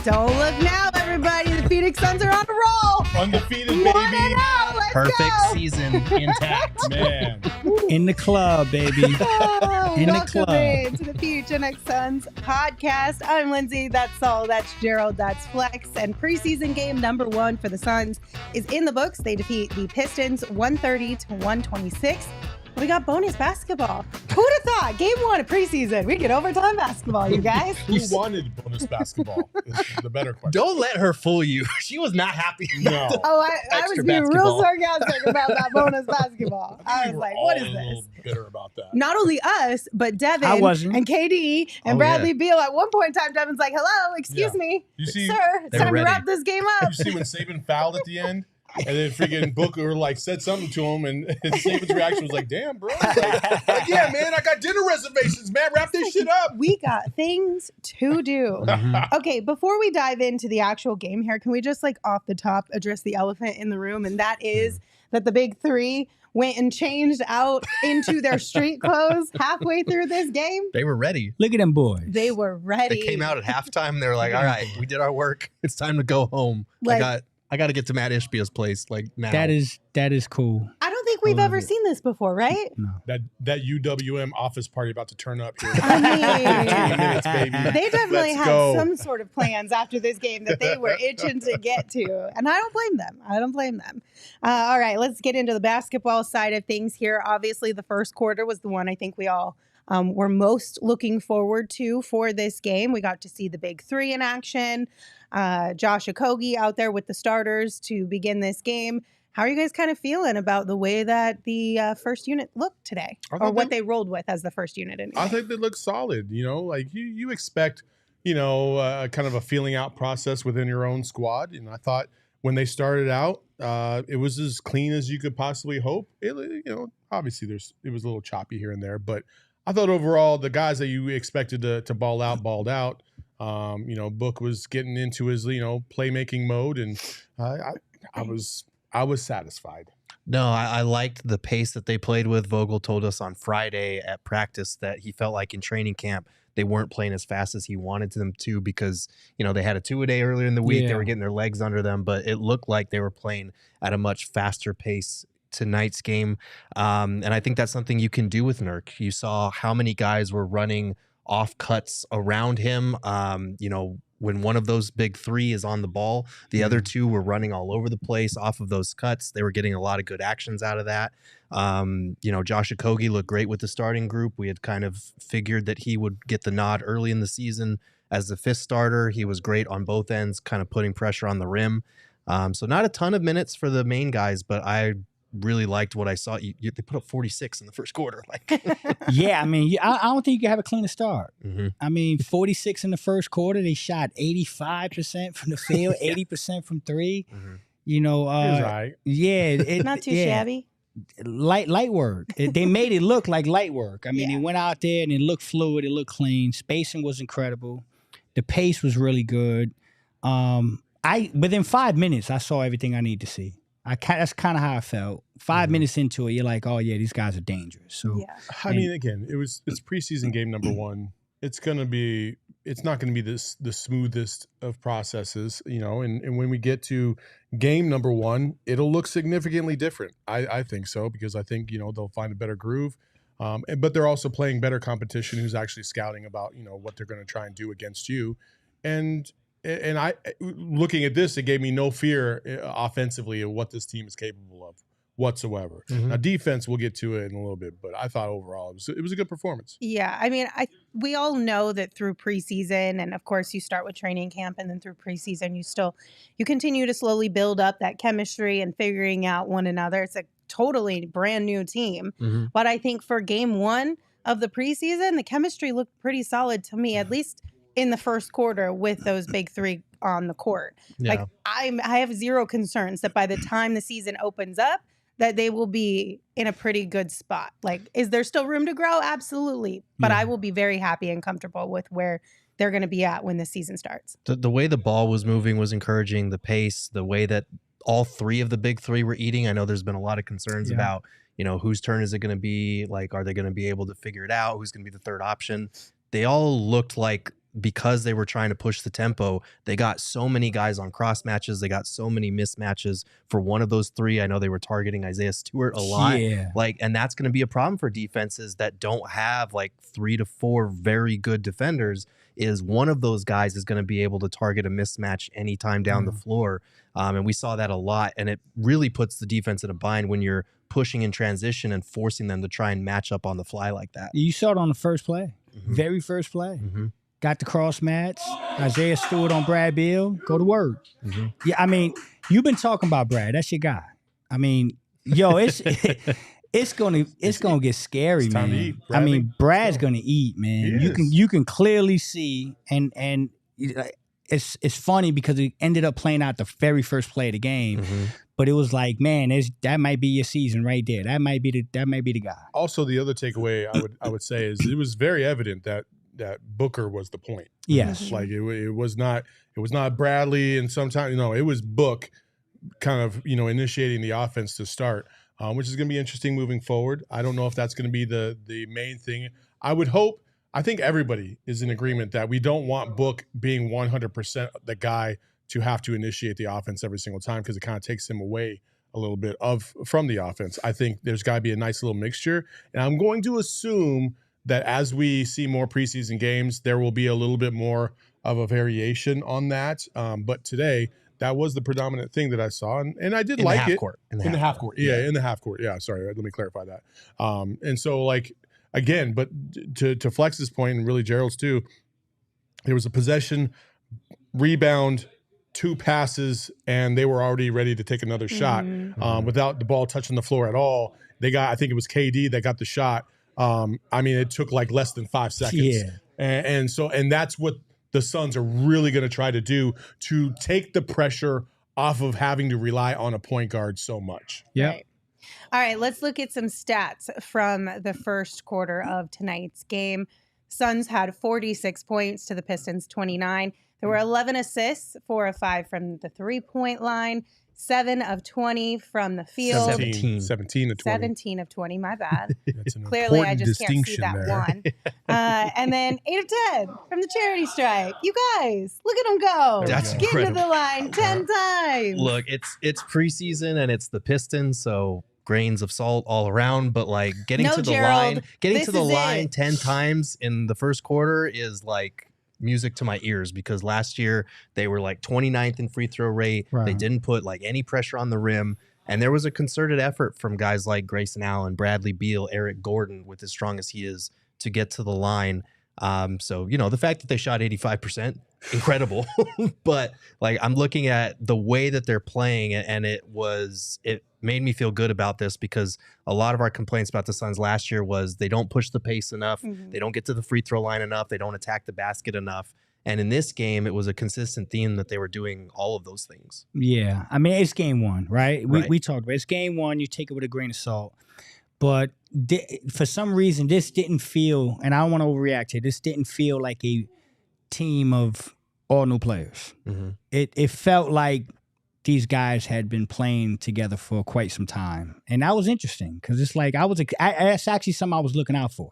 Don't look now, everybody. The Phoenix Suns are on a roll. Undefeated, baby. 1-0. Let's Perfect go. season intact. Man. In the club, baby. In the Welcome club. in to the PHNX Suns Podcast. I'm Lindsay. That's Saul. That's Gerald. That's Flex. And preseason game number 1 for the Suns is in the books. They defeat the Pistons 130-126. We got bonus basketball. Who'd have thought? Game 1 of preseason. We get overtime basketball, you guys. Who wanted bonus basketball? Is the better question. Don't let her fool you. She was not happy. No. Oh, I was Extra being real basketball. sarcastic about that bonus basketball. I We was were like, all what is a little this? bitter about that. Not only us, but I Devin wasn't. and KD and Oh, Bradley yeah. Beal. At one point in time, Devin's like, hello, excuse Yeah. me, You see, sir, it's They were time to ready. wrap this game up. you see when Saban fouled at the end? And then freaking Booker like said something to him, and Saban's reaction was like, "Damn, bro! Like, yeah, man, I got dinner reservations, man. Wrap this shit up." We got things to do. Okay, before we dive into the actual game here, can we just like off the top address the elephant in the room? And that is that the big three went and changed out into their street clothes halfway through this game. They were ready. Look at them boys. They were ready. They came out at halftime. They were like, all right, we did our work. It's time to go home. Like- I got to get to Matt Ishbia's place like now. That is cool. I don't think we've I love ever it. seen this before, right? No. That UWM office party about to turn up here. I mean, 15 minutes, baby. they definitely Let's had go. some sort of plans after this game that they were itching to get to. And I don't blame them. All right, let's get into the basketball side of things here. Obviously, the first quarter was the one I think we all were most looking forward to for this game. We got to see the big three in action. Josh Okigie out there with the starters to begin this game. How are you guys kind of feeling about the way that the first unit looked today, I or thought what they- they rolled with as the first unit? I think they look solid. You know, like you expect, you know, kind of a feeling out process within your own squad. And I thought when they started out, it was as clean as you could possibly hope. You know, obviously it was a little choppy here and there, but I thought overall the guys that you expected to ball out, balled out. You know, Book was getting into his, you know, playmaking mode, and I was satisfied. No, I liked the pace that they played with. Vogel told us on Friday at practice that he felt like in training camp they weren't playing as fast as he wanted them to because, you know, they had a 2-a-day earlier in the week. They Yeah. were getting their legs under them, but it looked like they were playing at a much faster pace tonight's game. And I think that's something you can do with Nurk. You saw how many guys were running off cuts around him. You know, when one of those big three is on the ball, the other two were running all over the place off of those cuts. They were getting a lot of good actions out of that. You know, Josh Okigie looked great with the starting group. We had kind of figured that he would get the nod early in the season as the fifth starter. He was great on both ends, kind of putting pressure on the rim. So not a ton of minutes for the main guys, but I really liked what I saw. They put up 46 in the first quarter. Like, Yeah, I mean, I don't think you can have a cleaner start. Mhm. I mean, 46 in the first quarter. They shot 85% from the field, 80% from three. Mhm. You know, It was all right. yeah, Not too yeah. shabby. Light work. They made it look like light work. I mean, Yeah. they went out there and it looked fluid. It looked clean. Spacing was incredible. The pace was really good. Within 5 minutes, I saw everything I need to see. That's kind of how I felt. 5 minutes into it, you're like, oh yeah, these guys are dangerous. So Yeah. I mean, again, it's preseason game number 1. It's not gonna be the smoothest of processes, you know, and when we get to game number 1, it'll look significantly different. I think so, because I think, you know, they'll find a better groove. But they're also playing better competition who's actually scouting about, you know, what they're gonna try and do against you. And I, looking at this, it gave me no fear offensively of what this team is capable of whatsoever. Mhm. Now, defense, we'll get to it in a little bit, but I thought overall it was a good performance. Yeah, I mean, we all know that through preseason, and of course you start with training camp, and then through preseason you continue to slowly build up that chemistry and figuring out one another. It's a totally brand new team. Mm-hmm. But I think for game one of the preseason, the chemistry looked pretty solid to me, at least in the first quarter with those big three on the court. Yeah. Like I have zero concerns that by the time the season opens up, that they will be in a pretty good spot. Like, is there still room to grow? Absolutely. But I will be very happy and comfortable with where they're going to be at when the season starts. The way the ball was moving was encouraging. The pace, the way that all three of the big three were eating. I know there's been a lot of concerns about, whose turn is it going to be? Like, are they going to be able to figure it out? Who's going to be the third option? They all looked like, because they were trying to push the tempo, they got so many guys on cross matches. They got so many mismatches for one of those three. I know they were targeting Isaiah Stewart a lot. Yeah. And that's going to be a problem for defenses that don't have like 3 to 4 very good defenders. Is one of those guys is going to be able to target a mismatch anytime down the floor. And we saw that a lot. And it really puts the defense in a bind when you're pushing in transition and forcing them to try and match up on the fly like that. You saw it on the first play, very first play. Got the cross match. Isaiah Stewart on Brad Beal. Go to work. Yeah, I mean, you've been talking about Brad. That's your guy. I mean, yo, it's gonna get scary, It's time to man. eat, I mean, Bradley. Brad's gonna eat, man. You can clearly see, and it's funny because it ended up playing out the very first play of the game. But it was like, man, that might be your season right there. That might be the guy. Also, the other takeaway I would say is it was very evident that Booker was the point. Yes. Like it was not Bradley, and sometimes it was Book kind of initiating the offense to start, which is going to be interesting moving forward. I don't know if that's going to be the main thing. I think everybody is in agreement that we don't want Book being 100% the guy to have to initiate the offense every single time, because it kind of takes him away a little bit from the offense. I think there's got to be a nice little mixture, and I'm going to assume that as we see more preseason games, there will be a little bit more of a variation on that. But today, that was the predominant thing that I saw, and I did In like the half it. court. In the half court. Yeah, in the half court. Yeah, sorry, let me clarify that. And so, like, again, but to Flex's point, and really Gerald's too, there was a possession, rebound, 2 passes, and they were already ready to take another shot without the ball touching the floor at all. I think it was KD that got the shot. I mean, it took like less than 5 seconds. Yeah. And that's what the Suns are really going to try to do, to take the pressure off of having to rely on a point guard so much. Yeah. Right. All right, let's look at some stats from the first quarter of tonight's game. Suns had 46 points to the Pistons 29. There were 11 assists, 4 of 5 from the 3-point line, 7 of 20 from the field. 17 of 20. 17 of 20, my bad. That's an Clearly, I important just can't see distinction that there. one. And then 8 of 10 from the charity stripe. You guys, look at them go. That's Get into incredible. the line 10 times. Look, it's preseason and it's the Pistons, so grains of salt all around. But like getting No, to the Gerald, line, getting this to the is line it. 10 times in the first quarter is like music to my ears, because last year they were like 29th in free throw rate. Right. They didn't put like any pressure on the rim. And there was a concerted effort from guys like Grayson Allen, Bradley Beal, Eric Gordon, with as strong as he is, to get to the line. So, the fact that they shot 85%, incredible. But like, I'm looking at the way that they're playing, and it made me feel good about this, because a lot of our complaints about the Suns last year was they don't push the pace enough. They don't get to the free throw line enough. They don't attack the basket enough. And in this game, it was a consistent theme that they were doing all of those things. Yeah. I mean, it's game one, right? Right. We talked about it. It's game one. You take it with a grain of salt. But for some reason, this didn't feel, and I don't want to overreact here, this didn't feel like a team of all new players. It felt like these guys had been playing together for quite some time. And that was interesting, because it's like that's actually something I was looking out for.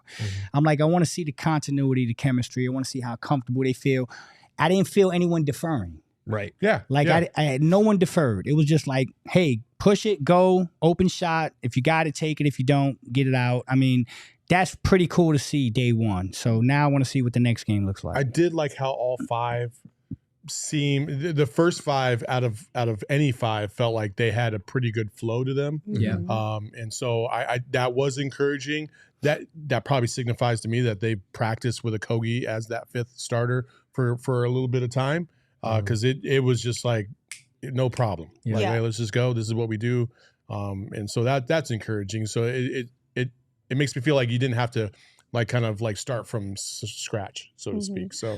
I'm like, I want to see the continuity, the chemistry. I want to see how comfortable they feel. I didn't feel anyone deferring. Right. Yeah. Like yeah. I had no one deferred. It was just like, hey, push it, go, open shot. If you got it, take it. If you don't, get it out. I mean, that's pretty cool to see day one. So now I want to see what the next game looks like. I did like how all 5 the first 5 out of any 5 felt like they had a pretty good flow to them. Yeah. And so I that was encouraging. That probably signifies to me that they practiced with Okigie as that 5th starter for a little bit of time, because it was just like no problem. Yeah. Like, Yeah. hey, let's just go. This is what we do. And so that's encouraging. So it makes me feel like you didn't have to like kind of like start from scratch, so to speak. So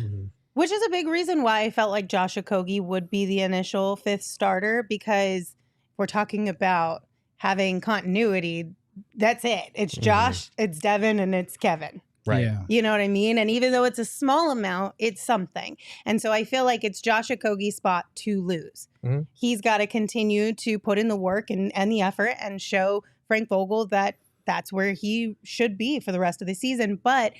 Which is a big reason why I felt like Josh Okigie would be the initial fifth starter, because we're talking about having continuity. That's it. It's Josh, it's Devin, and it's Kevin. Right. Yeah. You know what I mean? And even though it's a small amount, it's something. And so I feel like it's Josh Okogie's spot to lose. Mhm. He's got to continue to put in the work and the effort and show Frank Vogel that that's where he should be for the rest of the season. But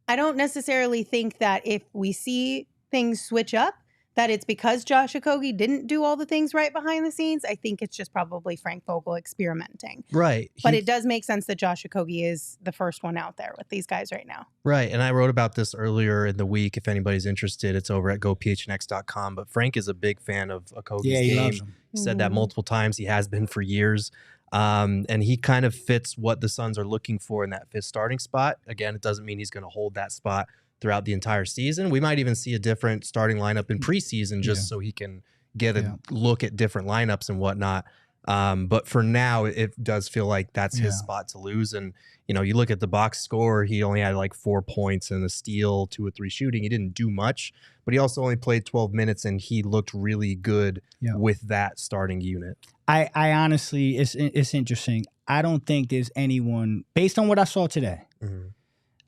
I don't necessarily think that if we see things switch up, that it's because Josh Okigie didn't do all the things right behind the scenes. I think it's just probably Frank Vogel experimenting. Right. But it does make sense that Josh Okigie is the first one out there with these guys right now. Right. And I wrote about this earlier in the week. If anybody's interested, it's over at gophnx.com. But Frank is a big fan of Okogie's Yeah, he game. loves him. He said that multiple times. He has been for years. And he kind of fits what the Suns are looking for in that fifth starting spot. Again, it doesn't mean he's going to hold that spot throughout the entire season. We might even see a different starting lineup in preseason just so he can get a look at different lineups and whatnot. But for now, it does feel like that's his spot to lose. And, you know, you look at the box score, he only had like 4 points and a steal, 2 or 3 shooting. He didn't do much, but he also only played 12 minutes and he looked really good with that starting unit. I honestly, it's interesting. I don't think there's anyone, based on what I saw today,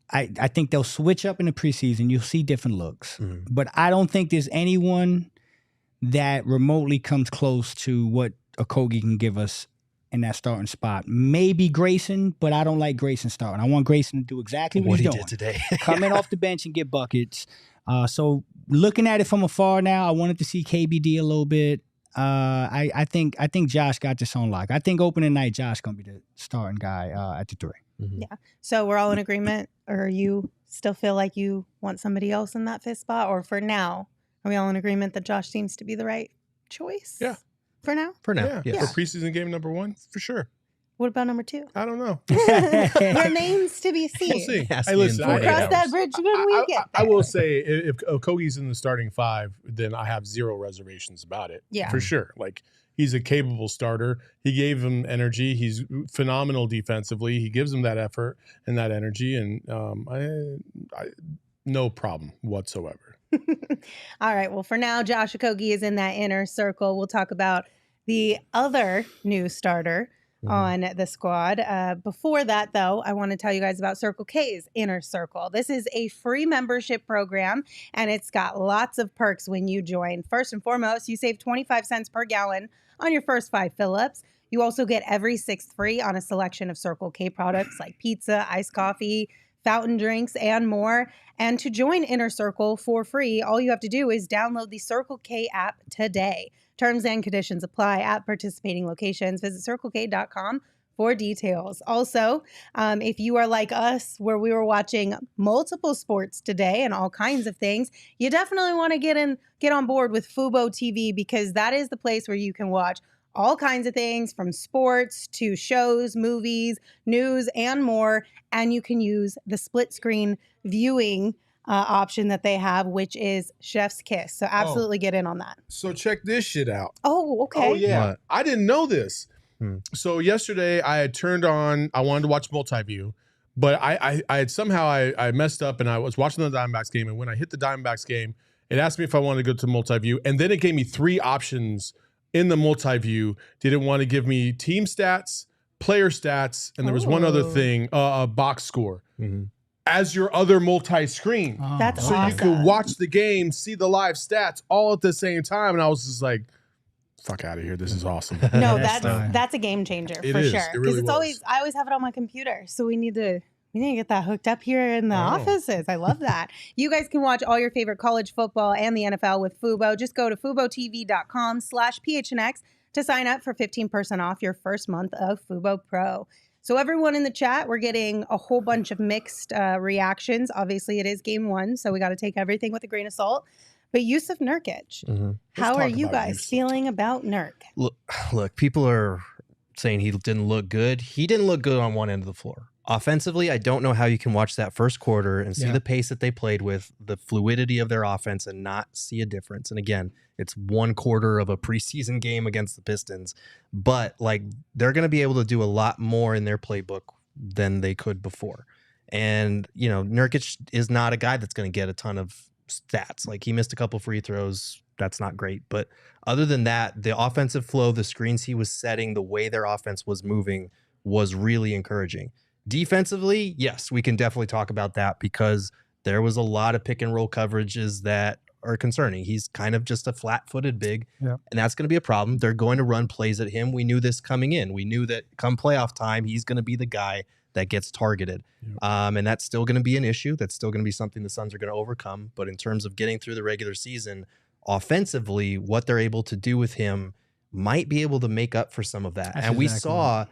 I think they'll switch up in the preseason. You'll see different looks. But I don't think there's anyone that remotely comes close to what Okigie can give us in that starting spot. Maybe Grayson, but I don't like Grayson starting. I want Grayson to do exactly what he's doing. Did today. Come in off the bench and get buckets. So looking at it from afar now, I wanted to see KBD a little bit. I think Josh got this on lock. I think opening night, Josh going to be the starting guy at the 3. Yeah. So we're all in agreement, or you still feel like you want somebody else in that fifth spot? Or for now, are we all in agreement that Josh seems to be the right choice? Yeah. For now? For now, yeah, yes. for preseason game number 1, for sure. What about number 2? I don't know. Remains to be seen. We'll see. Has to Hey, be listen, in We'll 48 cross hours. that bridge when we get there. I will say, if Okogie's in the starting 5, then I have 0 reservations about it. Yeah. For sure. Like, he's a capable starter. He gave him energy. He's phenomenal defensively. He gives him that effort and that energy, and I no problem whatsoever. All right. Well, for now, Josh Okigie is in that inner circle. We'll talk about the other new starter on the squad. Before that, though, I want to tell you guys about Circle K's Inner Circle. This is a free membership program, and it's got lots of perks when you join. First and foremost, you save 25 cents per gallon on your first 5 fill-ups. You also get every 6th free on a selection of Circle K products like pizza, iced coffee, fountain drinks, and more. And to join Inner Circle for free, all you have to do is download the Circle K app today. Terms and conditions apply at participating locations. Visit CircleK.com for details. Also, if you are like us, where we were watching multiple sports today and all kinds of things, you definitely want to get on board with Fubo TV, because that is the place where you can watch all kinds of things, from sports to shows, movies, news, and more. And you can use the split screen viewing option that they have, which is Chef's Kiss. So absolutely get in on that. So check this shit out. Oh, okay. Oh, yeah. What? I didn't know this. So yesterday I had turned on, I wanted to watch multi-view, but I had somehow I messed up, and I was watching the Diamondbacks game. And when I hit the Diamondbacks game, it asked me if I wanted to go to multi-view. And then it gave me 3 options in the multi-view. Did it want to give me team stats, player stats, and there was one other thing, a box score. As your other multi-screen. That's So awesome. you could watch the game, see the live stats all at the same time. And I was just like, fuck out of here. This is awesome. No, That's that's a game changer It for is. sure. It Because really it's was. I always have it on my computer. So we need to get that hooked up here in the I know. offices. I love that. You guys can watch all your favorite college football and the NFL with Fubo. Just go to FuboTV.com/PHNX to sign up for 15% off your first month of Fubo Pro. So everyone in the chat, we're getting a whole bunch of mixed reactions. Obviously, it is game 1, so we got to take everything with a grain of salt. But Yusuf Nurkic, how talk are you about guys Yusuf. feeling about Nurk? Look, people are saying he didn't look good. He didn't look good on one end of the floor. Offensively, I don't know how you can watch that first quarter and see Yeah. the pace that they played with, the fluidity of their offense, and not see a difference. And again, it's one quarter of a preseason game against the Pistons, but like they're going to be able to do a lot more in their playbook than they could before. And, you know, Nurkic is not a guy that's going to get a ton of stats. Like he missed a couple free throws. That's not great. But other than that, the offensive flow, the screens he was setting, the way their offense was moving was really encouraging. Defensively, yes, we can definitely talk about that because there was a lot of pick and roll coverages that are concerning. He's kind of just a flat-footed big, and that's going to be a problem. They're going to run plays at him. We knew this coming in. We knew that come playoff time, he's going to be the guy that gets targeted. And that's still going to be an issue. That's still going to be something the Suns are going to overcome. But in terms of getting through the regular season, offensively, what they're able to do with him might be able to make up for some of that. That's and we exactly saw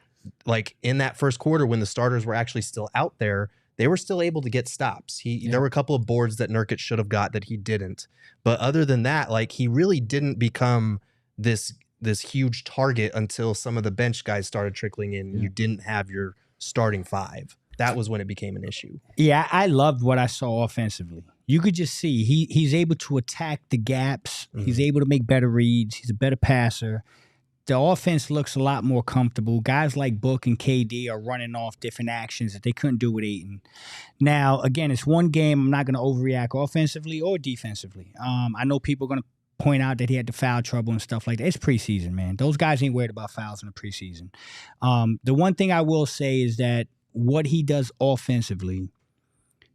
like in that first quarter when the starters were actually still out there, they were still able to get stops. There were a couple of boards that Nurkic should have got that he didn't. But other than that, like he really didn't become this huge target until some of the bench guys started trickling in. You didn't have your starting five. That was when it became an issue. Yeah, I loved what I saw offensively. You could just see he's able to attack the gaps. He's able to make better reads. He's a better passer. The offense looks a lot more comfortable. Guys like Book and KD are running off different actions that they couldn't do with Ayton. Now, again, it's one game. I'm not going to overreact offensively or defensively. I know people are going to point out that he had the foul trouble and stuff like that. It's preseason, man. Those guys ain't worried about fouls in the preseason. The one thing I will say is that what he does offensively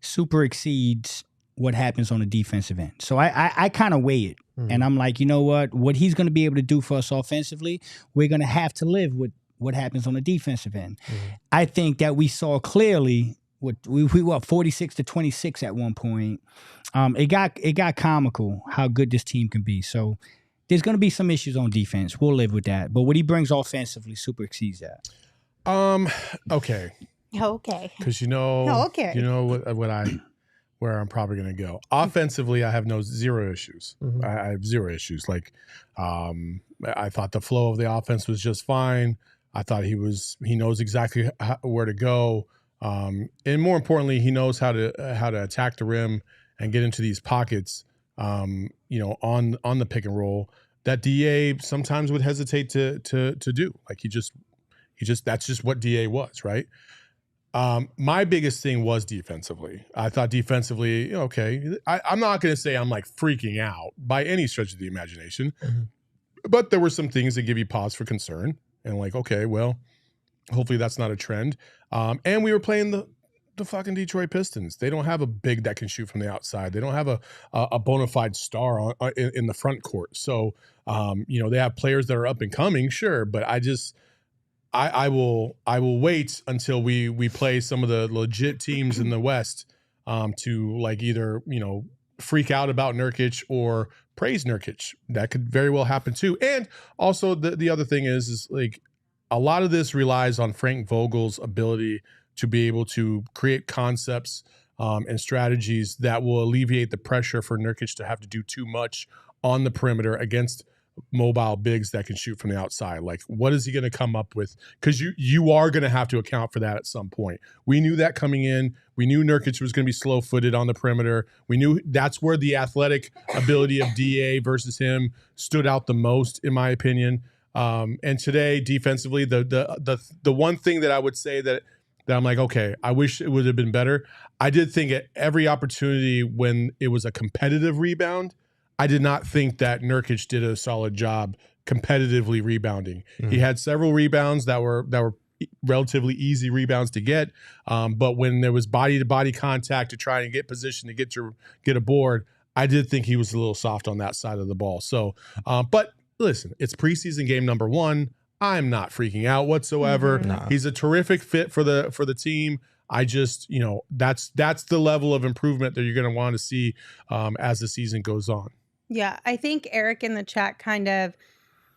super exceeds what happens on the defensive end. So I kind of weigh it. And I'm like, you know what he's going to be able to do for us offensively, we're going to have to live with what happens on the defensive end. I think that we saw clearly we were 46-26 at one point. It got comical how good this team can be. So there's going to be some issues on defense. We'll live with that. But what he brings offensively super exceeds that. Okay. Okay. Because you know Okay. you know where I'm probably going to go. Offensively, I have zero issues. I have zero issues. Like, I thought the flow of the offense was just fine. I thought he knows exactly where to go. And more importantly, he knows how to attack the rim and get into these pockets, on the pick and roll that DA sometimes would hesitate to do. Like that's just what DA was, right? My biggest thing was defensively. I thought defensively, okay, I'm not going to say I'm like freaking out by any stretch of the imagination, but there were some things that give you pause for concern and like, okay, well, hopefully that's not a trend. And we were playing the fucking Detroit Pistons. They don't have a big that can shoot from the outside. They don't have a bona fide star in the front court. So, they have players that are up and coming, sure, but I will wait until we play some of the legit teams in the West to like either freak out about Nurkic or praise Nurkic. That could very well happen too. And also the other thing is like a lot of this relies on Frank Vogel's ability to be able to create concepts and strategies that will alleviate the pressure for Nurkic to have to do too much on the perimeter against mobile bigs that can shoot from the outside. Like, what is he going to come up with? Because you are going to have to account for that at some point. We knew that coming in. We knew Nurkic was going to be slow-footed on the perimeter. We knew that's where the athletic ability of DA versus him stood out the most, in my opinion. And today, defensively, the one thing that I would say that I'm like, okay, I wish it would have been better. I did think at every opportunity when it was a competitive rebound, I did not think that Nurkic did a solid job competitively rebounding. He had several rebounds that were relatively easy rebounds to get, but when there was body-to-body contact to try and get position to get a board, I did think he was a little soft on that side of the ball. So, but listen, it's preseason game number 1. I'm not freaking out whatsoever. Nah. He's a terrific fit for the team. I just, that's the level of improvement that you're going to want to see as the season goes on. Yeah, I think Eric in the chat kind of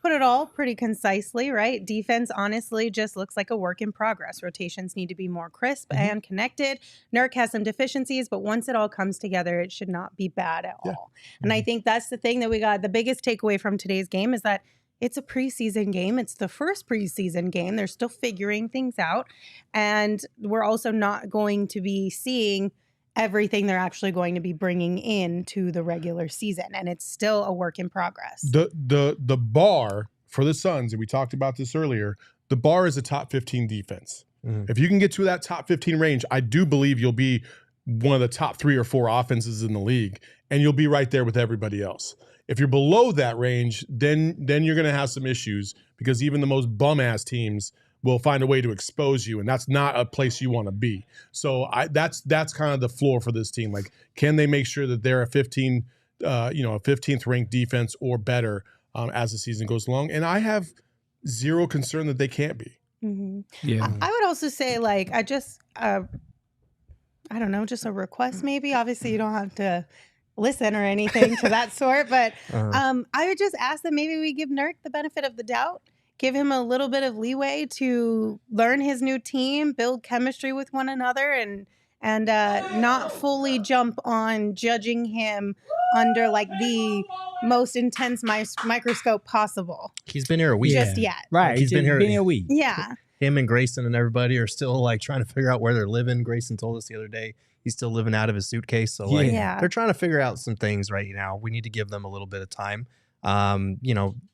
put it all pretty concisely, right? Defense honestly just looks like a work in progress. Rotations need to be more crisp and connected. Nurk has some deficiencies, but once it all comes together, it should not be bad at all. And I think that's the thing that we got. The biggest takeaway from today's game is that it's a preseason game. It's the first preseason game. They're still figuring things out. And we're also not going to be seeing everything they're actually going to be bringing into the regular season. And it's still a work in progress. The bar for the Suns, and we talked about this earlier, the bar is a top 15 defense. If you can get to that top 15 range, I do believe you'll be one of the top 3 or 4 offenses in the league, and you'll be right there with everybody else. If you're below that range, then you're going to have some issues, because even the most bum-ass teams will find a way to expose you, and that's not a place you want to be. So that's kind of the floor for this team. Like, can they make sure that they're a 15th ranked defense or better as the season goes along? And I have zero concern that they can't be. Yeah. I would also say, like, I don't know, just a request maybe. Obviously, you don't have to listen or anything to that sort, but I would just ask that maybe we give Nurk the benefit of the doubt, give him a little bit of leeway to learn his new team, build chemistry with one another, and not fully jump on judging him under like the most intense microscope possible. He's been here a week. Just yet. Right. He's been here a week. Yeah. Him and Grayson and everybody are still like trying to figure out where they're living. Grayson told us the other day he's still living out of his suitcase. So like they're trying to figure out some things right now. We need to give them a little bit of time.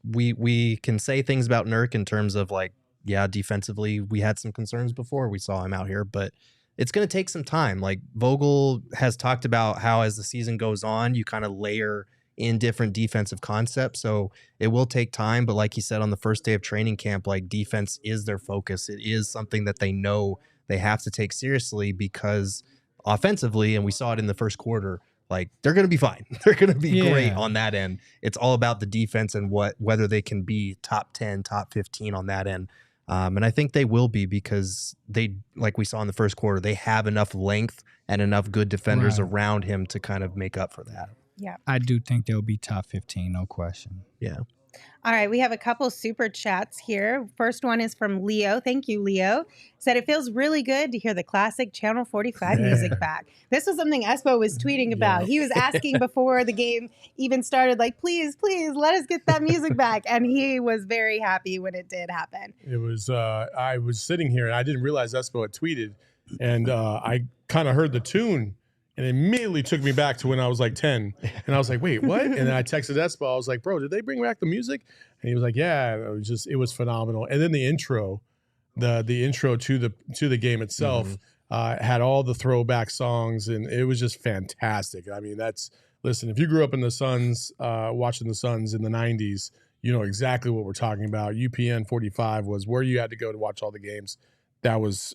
We can say things about Nurk in terms of like, yeah, defensively, we had some concerns before we saw him out here, but it's going to take some time. Like Vogel has talked about how as the season goes on, you kind of layer in different defensive concepts. So it will take time. But like he said on the first day of training camp, like defense is their focus. It is something that they know they have to take seriously, because offensively, and we saw it in the first quarter, like they're going to be fine. They're going to be great on that end. It's all about the defense and whether they can be top 10, top 15 on that end. And I think they will be, because they, like we saw in the first quarter, they have enough length and enough good defenders around him to kind of make up for that. Yeah. I do think they'll be top 15, no question. Yeah. All right, we have a couple super chats here. First one is from Leo. Thank you, Leo. Said it feels really good to hear the classic Channel 45 music back. This was something Espo was tweeting about. He was asking before the game even started, like, please, let us get that music back. And he was very happy when it did happen. It was, I was sitting here and I didn't realize Espo had tweeted, and I kind of heard the tune. And it immediately took me back to when I was like 10. And I was like, wait, what? And then I texted Espo. I was like, bro, did they bring back the music? And he was like, yeah, it was phenomenal. And then the intro, the intro to the game itself had all the throwback songs, and it was just fantastic. I mean, listen, if you grew up in the Suns, watching the Suns in the 90s, you know exactly what we're talking about. UPN 45 was where you had to go to watch all the games. That was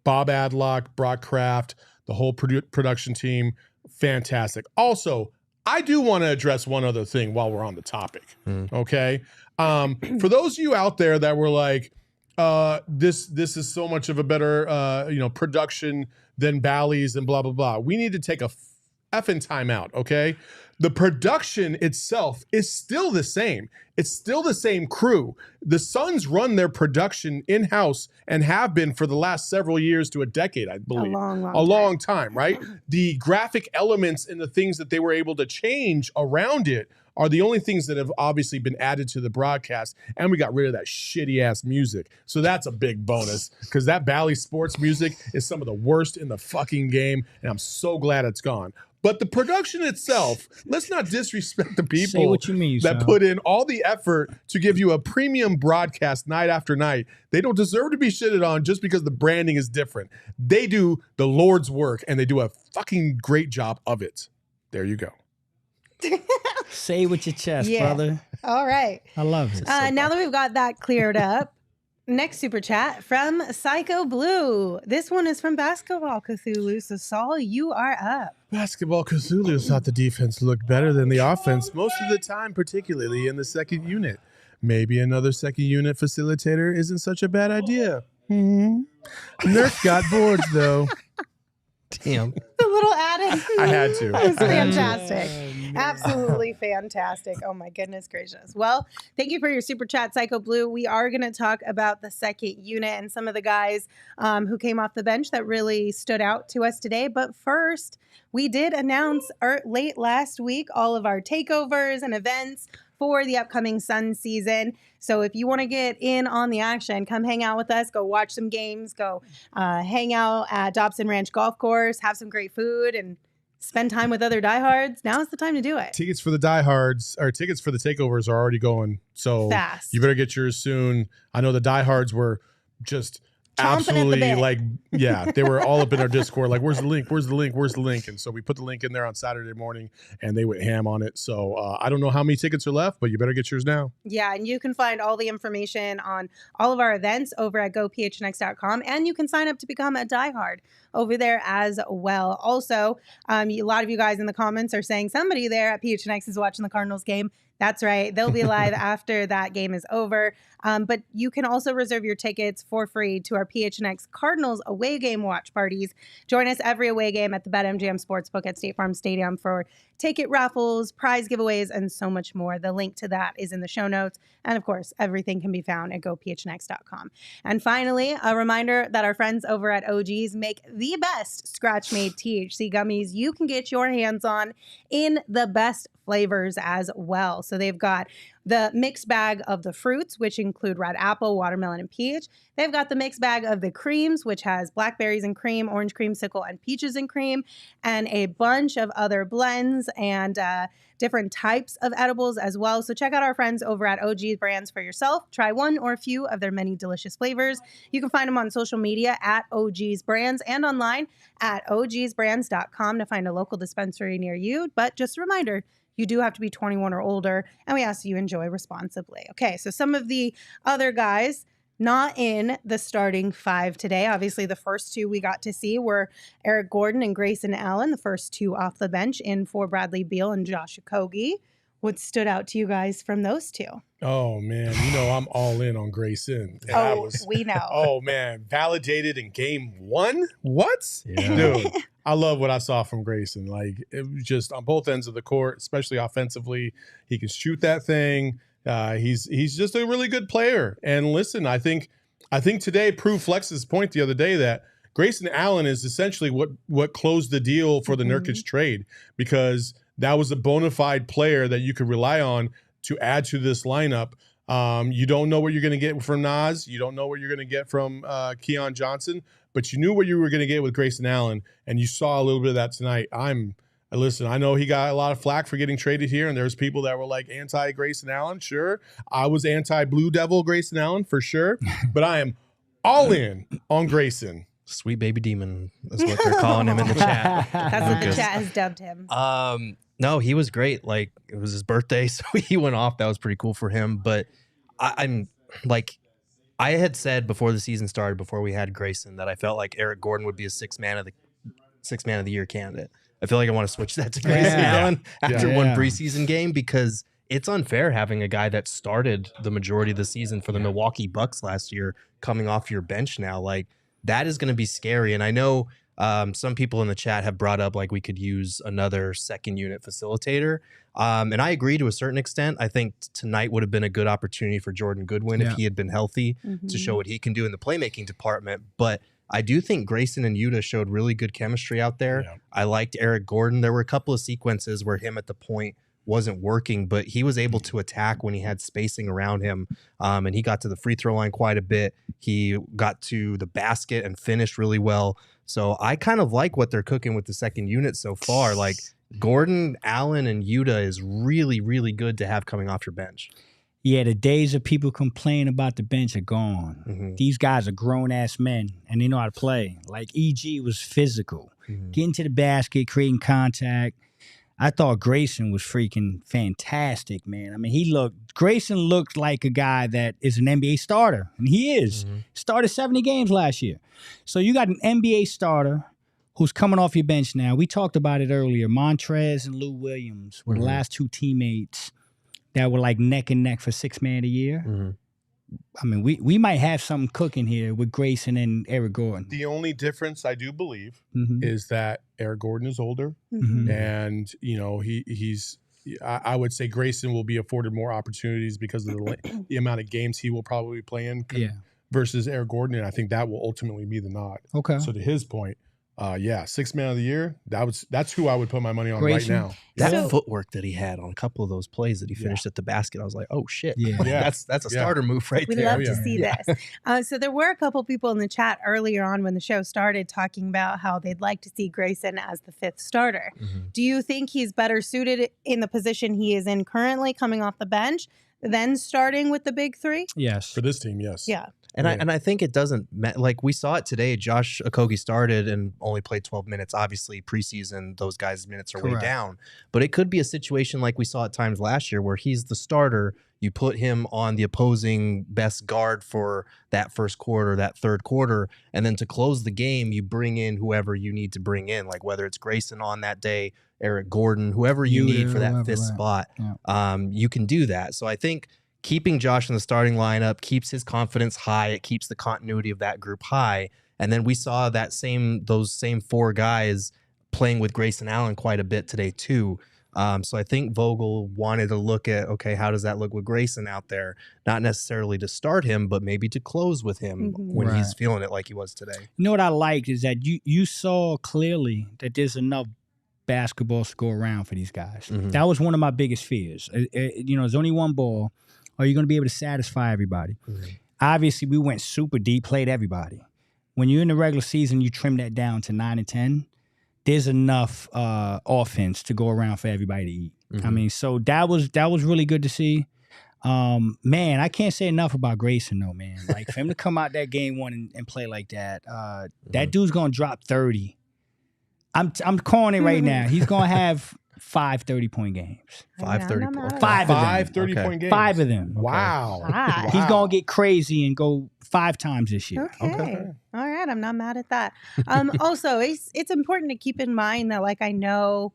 Bob Adlock, Brock Kraft, the whole production team, fantastic. Also, I do want to address one other thing while we're on the topic, okay? For those of you out there that were like, this is so much of a better production than Bally's and blah, blah, blah, we need to take a effing time out, okay? The production itself is still the same. It's still the same crew. The Suns run their production in-house and have been for the last several years to a decade, I believe. A long time, right? The graphic elements and the things that they were able to change around it are the only things that have obviously been added to the broadcast, and we got rid of that shitty-ass music. So that's a big bonus, because that Bally Sports music is some of the worst in the fucking game, and I'm so glad it's gone. But the production itself, let's not disrespect the people that put in all the effort to give you a premium broadcast night after night. They don't deserve to be shitted on just because the branding is different. They do the Lord's work, and they do a fucking great job of it. There you go. Say it with your chest, brother. All right. I love it. Now that we've got that cleared up, next super chat from Psycho Blue. This one is from Basketball Cthulhu. So, Saul, you are up. Basketball Cthulhu thought the defense looked better than the offense most of the time, particularly in the second unit. Maybe another second unit facilitator isn't such a bad idea. Nurk got boards, though. Damn. The little added. I had to. It was fantastic. Absolutely fantastic. Oh, my goodness gracious. Well, thank you for your super chat, Psycho Blue. We are going to talk about the second unit and some of the guys who came off the bench that really stood out to us today. But first, we did announce late last week all of our takeovers and events for the upcoming Suns season. So if you want to get in on the action, come hang out with us, go watch some games, go hang out at Dobson Ranch Golf Course, have some great food, and spend time with other diehards. Now is the time to do it. Tickets for the diehards or tickets for the takeovers are already going. So Fast. You better get yours soon. I know the diehards were just Chomping at the absolutely bit. like, yeah, they were all up in our Discord. Like, where's the link? Where's the link? Where's the link? And so we put the link in there on Saturday morning and they went ham on it. So I don't know how many tickets are left, but you better get yours now. Yeah, and you can find all the information on all of our events over at gophnx.com, and you can sign up to become a diehard over there as well. Also, a lot of you guys in the comments are saying somebody there at PHNX is watching the Cardinals game. That's right. They'll be live after that game is over. But you can also reserve your tickets for free to our PHNX Cardinals away game watch parties. Join us every away game at the BetMGM Sportsbook at State Farm Stadium for ticket raffles, prize giveaways, and so much more. The link to that is in the show notes. And of course, everything can be found at gophnx.com. And finally, a reminder that our friends over at OG's make the best scratch-made THC gummies you can get your hands on in the best flavors as well. So they've got the mixed bag of the fruits, which include red apple, watermelon, and peach. They've got the mixed bag of the creams, which has blackberries and cream, orange creamsicle, and peaches and cream, and a bunch of other blends and different types of edibles as well. So check out our friends over at OG's Brands for yourself. Try one or a few of their many delicious flavors. You can find them on social media at OG's Brands and online at ogsbrands.com to find a local dispensary near you. But just a reminder, you do have to be 21 or older, and we ask you enjoy responsibly. Okay, so some of the other guys not in the starting five today. Obviously, the first two we got to see were Eric Gordon and Grayson Allen, the first two off the bench in for Bradley Beal and Josh Okigie. What stood out to you guys from those two? Oh, man. You know, I'm all in on Grayson. And We know. Oh, man. Validated in game one? What? Yeah. Dude, I love what I saw from Grayson. Like, it was just on both ends of the court, especially offensively. He can shoot that thing. He's just a really good player. And listen, I think today proved Flex's point the other day that Grayson Allen is essentially what closed the deal for the Nurkic trade, because that was a bona fide player that you could rely on to add to this lineup. You don't know what you're going to get from Nas. You don't know what you're going to get from Keon Johnson, but you knew what you were going to get with Grayson Allen, and you saw a little bit of that tonight. Listen, I know he got a lot of flack for getting traded here, and there's people that were like anti-Grayson Allen. Sure. I was anti-Blue Devil Grayson Allen for sure, but I am all in on Grayson. Sweet baby demon is what they're calling him in the chat. That's what the chat has dubbed him. No, he was great. Like, it was his birthday, so he went off. That was pretty cool for him. But I'm like, I had said before the season started, before we had Grayson, that I felt like Eric Gordon would be a sixth man of the year candidate. I feel like I want to switch that to Grayson Allen after one preseason game, because it's unfair having a guy that started the majority of the season for the Milwaukee Bucks last year coming off your bench now. Like, that is going to be scary. And I know some people in the chat have brought up like we could use another second unit facilitator. And I agree to a certain extent. I think tonight would have been a good opportunity for Jordan Goodwin if he had been healthy to show what he can do in the playmaking department. But I do think Grayson and Yuta showed really good chemistry out there. Yeah. I liked Eric Gordon. There were a couple of sequences where him at the point wasn't working, but he was able to attack when he had spacing around him. And he got to the free throw line quite a bit. He got to the basket and finished really well. So I kind of like what they're cooking with the second unit so far. Like, Gordon, Allen, and Yuta is really, really good to have coming off your bench. Yeah, the days of people complaining about the bench are gone. These guys are grown-ass men, and they know how to play. Like, EG was physical. Getting to the basket, creating contact. I thought Grayson was freaking fantastic, man. I mean, Grayson looked like a guy that is an NBA starter, and he is. Started 70 games last year. So you got an NBA starter who's coming off your bench now. We talked about it earlier. Montrez and Lou Williams were the last two teammates that were like neck and neck for sixth man of the year. I mean, we might have something cooking here with Grayson and Eric Gordon. The only difference I do believe is that Eric Gordon is older, and you know he's. I would say Grayson will be afforded more opportunities because of the amount of games he will probably be playing versus Eric Gordon, and I think that will ultimately be the nod. Okay. So to his point, Yeah, 6th man of the year. That's who I would put my money on Grayson? right now. That footwork that he had on a couple of those plays that he finished at the basket, I was like, oh shit. Yeah. That's a starter move right We'd there. love to see this. So there were a couple people in the chat earlier on when the show started talking about how they'd like to see Grayson as the 5th starter. Do you think he's better suited in the position he is in currently, coming off the bench, than starting with the big 3? Yes. For this team, yes. Yeah. And I think it doesn't like we saw it today. Josh Okigie started and only played 12 minutes. Obviously, preseason, those guys' minutes are way down. But it could be a situation like we saw at times last year where he's the starter. You put him on the opposing best guard for that first quarter, that third quarter, and then to close the game, you bring in whoever you need to bring in, like whether it's Grayson on that day, Eric Gordon, whoever you need for that 5th spot. Yeah. You can do that. So I think keeping Josh in the starting lineup keeps his confidence high. It keeps the continuity of that group high. And then we saw those same 4 guys playing with Grayson Allen quite a bit today too. So I think Vogel wanted to look at, okay, how does that look with Grayson out there? Not necessarily to start him, but maybe to close with him when he's feeling it like he was today. You know what I liked is that you saw clearly that there's enough basketballs to go around for these guys. That was one of my biggest fears. There's only one ball. Are you going to be able to satisfy everybody? Obviously, we went super deep, played everybody. When you're in the regular season, you trim that down to 9 and 10. There's enough offense to go around for everybody to eat. I mean, so that was really good to see. Man, I can't say enough about Grayson though, man. Like for him to come out that game 1 and play like that, that dude's gonna drop 30. I'm calling it right now. He's gonna have 5 30-point games. 5 30-point. 5 5 30-point games. 5 of them. Wow. Wow. He's gonna get crazy and go 5 times this year. Okay. All right. I'm not mad at that. Also, it's important to keep in mind that, like, I know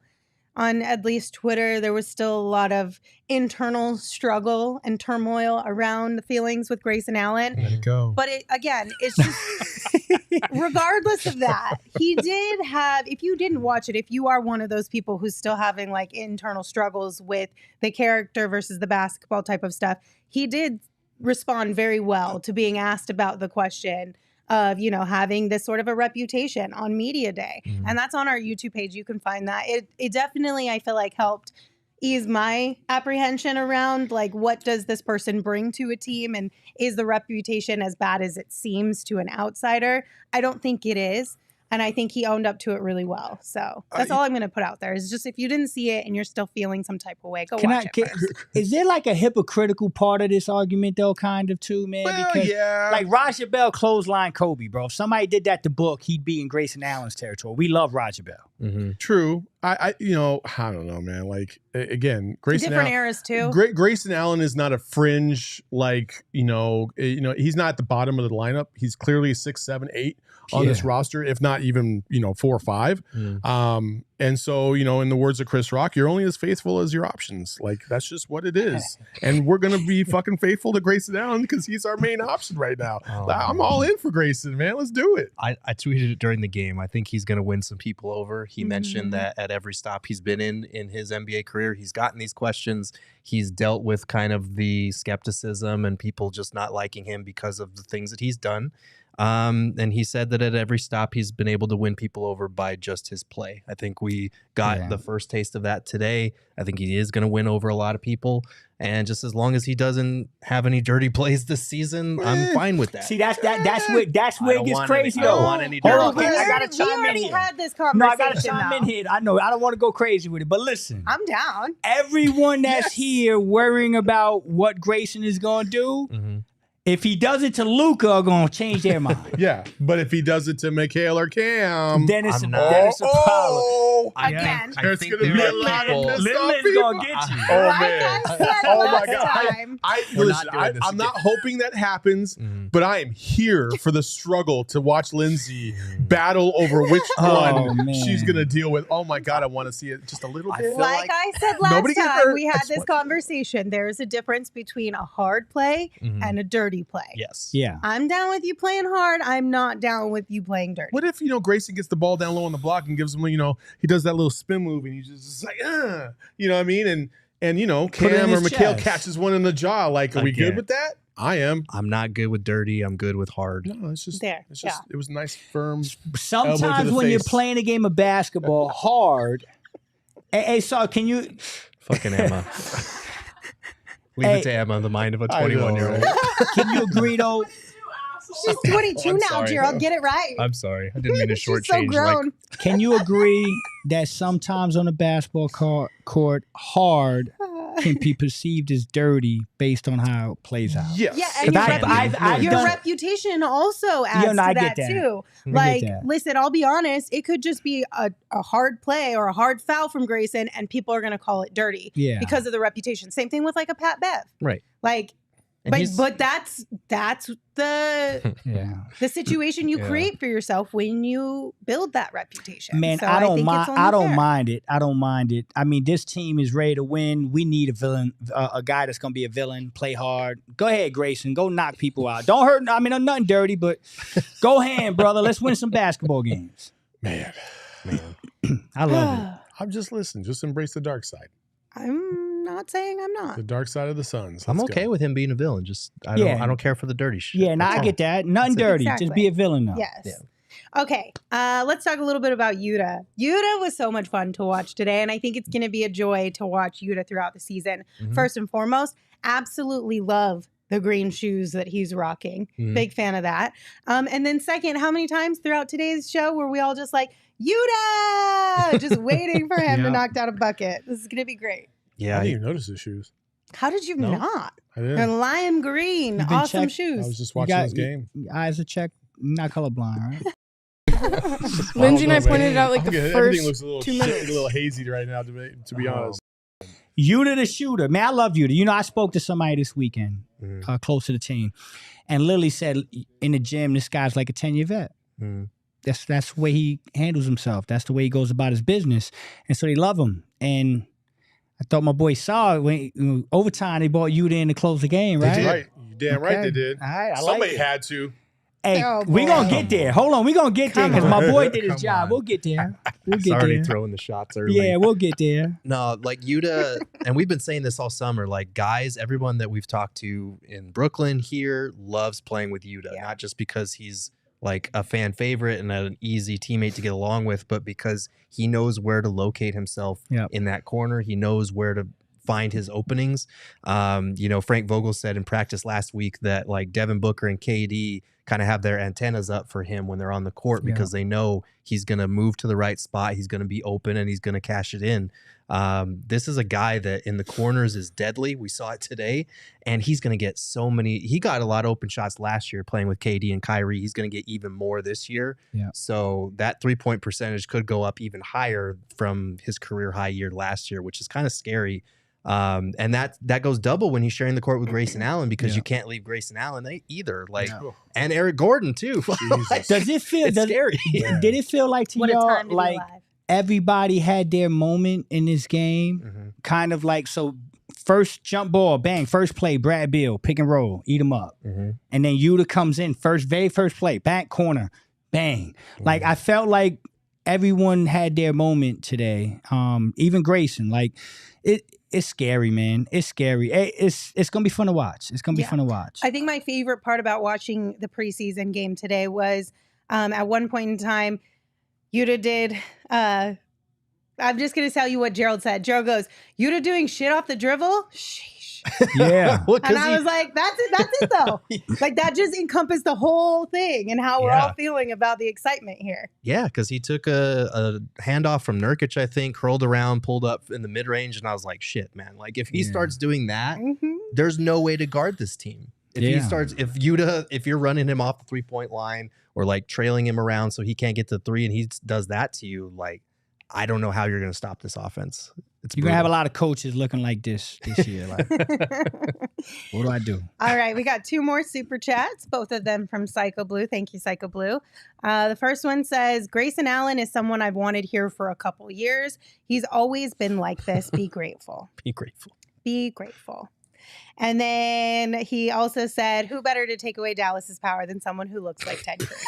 on at least Twitter, there was still a lot of internal struggle and turmoil around the feelings with Grayson Allen. Let it go. But it's just, regardless of that, he did have, if you didn't watch it, if you are one of those people who's still having like internal struggles with the character versus the basketball type of stuff, he did respond very well to being asked about the question of, having this sort of a reputation on media day. And that's on our YouTube page. You can find that. It definitely, I feel like, helped ease my apprehension around, like, what does this person bring to a team? And is the reputation as bad as it seems to an outsider? I don't think it is. And I think he owned up to it really well. So that's all I'm going to put out there. Is just, if you didn't see it and you're still feeling some type of way, go watch it first. Is there like a hypocritical part of this argument though, kind of too, man? Well, because yeah. like Roger Bell clothesline Kobe, bro. If somebody did that to Book, he'd be in Grayson Allen's territory. We love Roger Bell. True. I don't know, man. Like, again, Grayson Different Allen, eras too. Grayson Allen is not a fringe, like, he's not at the bottom of the lineup. He's clearly 6, 7, 8 on this roster, if not even, 4 or 5. And so, in the words of Chris Rock, you're only as faithful as your options. Like, that's just what it is. And we're going to be fucking faithful to Grayson Allen because he's our main option right now. I'm all in for Grayson, man. Let's do it. I tweeted it during the game. I think he's going to win some people over. He mentioned that at every stop he's been in his NBA career, he's gotten these questions. He's dealt with kind of the skepticism and people just not liking him because of the things that he's done. And he said that at every stop he's been able to win people over by just his play. I think we got the first taste of that today. I think he is going to win over a lot of people. And just as long as he doesn't have any dirty plays this season, I'm fine with that. See, that's where it gets crazy. I don't want any dirty Hold on, plays. I gotta chime in already here. had this No, conversation. I gotta chime in here. I know I don't want to go crazy with it, but listen, I'm down. everyone that's here worrying about what Grayson is gonna do. If he does it to Luka, are gonna change their mind. Yeah, but if he does it to Mikhail or Cam, Then it's a problem. Again. there's going to be a lot of pissed Little off is people. gonna get you. Oh, Like man. I said Oh, my last God. time. Listen, doing this I'm not hoping that happens, but I am here for the struggle to watch Lindsay battle over which one man. she's going to deal with. Oh, my God, I want to see it just a little bit. Like I said last nobody get time, hurt. we I had just this want- conversation. There's a difference between a hard play and a dirty play. Yes. Yeah. I'm down with you playing hard. I'm not down with you playing dirty. What if, Grayson gets the ball down low on the block and gives him, he does that little spin move and he's just like, you know what I mean? And Cam or his Mikhail chest. catches one in the jaw. Like, are we good with that? I am. I'm not good with dirty. I'm good with hard. No, it's just There, It's just yeah. it was nice, firm. Sometimes when you're playing a game of basketball hard, hey, so can you? Fucking Emma. Leave Hey. it to Emma, the mind of a I know, 21-year-old. Can you agree though? She's 22 I'm now, sorry. Gerald. Get it right. I'm sorry. I didn't mean to She's so shortchange. grown. Can you agree that sometimes on a basketball court, hard can be perceived as dirty based on how it plays out? Yes. Yeah, and I've your done- reputation also adds no, I to get that that. too. I get Like, that. listen, I'll be honest, it could just be a hard play or a hard foul from Grayson, and people are going to call it dirty Yeah. because of the reputation. Same thing with like a Pat Bev. Right. Like, And he's- but that's the Yeah. situation you Yeah. create for yourself when you build that reputation. Man, So I don't think mind. it's only I don't fair. mind it. I don't mind it. I mean, this team is ready to win. We need a villain, a guy that's gonna be a villain. Play hard. Go ahead, Grayson. Go knock people out. Don't hurt. I mean, nothing dirty, but go ahead, brother. Let's win some basketball games. Man, I love it. I'm just listening. Just embrace the dark side. I'm not saying I'm not. The dark side of the Suns. I'm Let's okay go. with him being a villain. Just I don't care for the dirty shit. Yeah, no, That's I all. get that. Nothing That's it. dirty. Just Exactly. be a villain though. Yes. Okay, let's talk a little bit about Yuta. Yuta was so much fun to watch today, and I think it's going to be a joy to watch Yuta throughout the season. Mhm. First and foremost, absolutely love the green shoes that he's rocking. Mhm. Big fan of that. And then second, how many times throughout today's show were we all just like, Yuta, just waiting for him to Yeah. knock down a bucket? This is going to be great. I Yeah, didn't even notice his shoes. How did you No. not? I They're didn't. lime green, You've been awesome checked? I shoes. was just You watching got- this game. Your eyes are checked. Not colorblind, right? Lindsay and I don't know, pointed man. it out like I'm the getting- first everything looks a little 2 minutes. a little hazy right now. To be honest, Yuta the shooter. Man, I love Yuta. You know, I spoke to somebody this weekend, Mhm. close to the team, and Lily said in the gym, this guy's like a 10-year vet. Mhm. That's the way he handles himself. That's the way he goes about his business. And so they love him. And I thought my boy saw it when overtime they brought Yuta in to close the game, they right? did. Right, you damn right Okay. they did. All right, I like Somebody it. had to. Hey, Oh, we boy. gonna get there. Hold on, we gonna get there Come because my on. boy did his Come job. on. We'll get there. We'll It's get already there. throwing the shots early. Yeah, we'll get there. No, like Yuta, and we've been saying this all summer. Like guys, everyone that we've talked to in Brooklyn here loves playing with Yuta, Yeah. not just because he's like a fan favorite and an easy teammate to get along with, but because he knows where to locate himself Yep. in that corner. He knows where to find his openings. Frank Vogel said in practice last week that like Devin Booker and KD kind of have their antennas up for him when they're on the court because they know he's going to move to the right spot. He's going to be open and he's going to cash it in. This is a guy that in the corners is deadly. We saw it today, and he's going to get so many. He got a lot of open shots last year playing with KD and Kyrie. He's going to get even more this year. Yeah. So that 3-point percentage could go up even higher from his career high year last year, which is kind of scary. And that goes double when he's sharing the court with Grayson Allen because Yeah. you can't leave Grayson Allen either. Like, Oh, and Eric Gordon too. Jesus. Does it feel? It's Does, scary. did it feel like to What a y'all time to like be alive. everybody had their moment in this game? Mhm. Kind of like so. First jump ball, bang. First play, Brad Beal, pick and roll, eat him up, Mhm. and then Yuta comes in very first play, back corner, bang. Like I felt like everyone had their moment today. Even Grayson. Like it's scary, man. It's scary. It's gonna be fun to watch. It's gonna be Yeah. fun to watch. I think my favorite part about watching the preseason game today was at one point in time, Yuta did. I'm just going to tell you what Gerald said. Gerald goes, Yuta doing shit off the dribble? Sheesh. Yeah. Well, 'cause And I he- was like, that's it though. Like that just encompassed the whole thing and how we're Yeah. all feeling about the excitement here. Yeah, because he took a handoff from Nurkic, I think, curled around, pulled up in the mid range, and I was like, shit, man. Like if he Yeah. starts doing that, Mhm. there's no way to guard this team. If he Yeah. starts, if you're running him off the 3-point line or like trailing him around so he can't get to 3 and he does that to you, like I don't know how you're going to stop this offense. It's You're gonna have a brutal. lot of coaches looking like this year. Like, what do I do? All right, we got 2 more super chats, both of them from Psycho Blue. Thank you, Psycho Blue. The first one says, Grayson Allen is someone I've wanted here for a couple years. He's always been like this. Be grateful. Be grateful. Be grateful. And then he also said, who better to take away Dallas's power than someone who looks like Ted Cruz?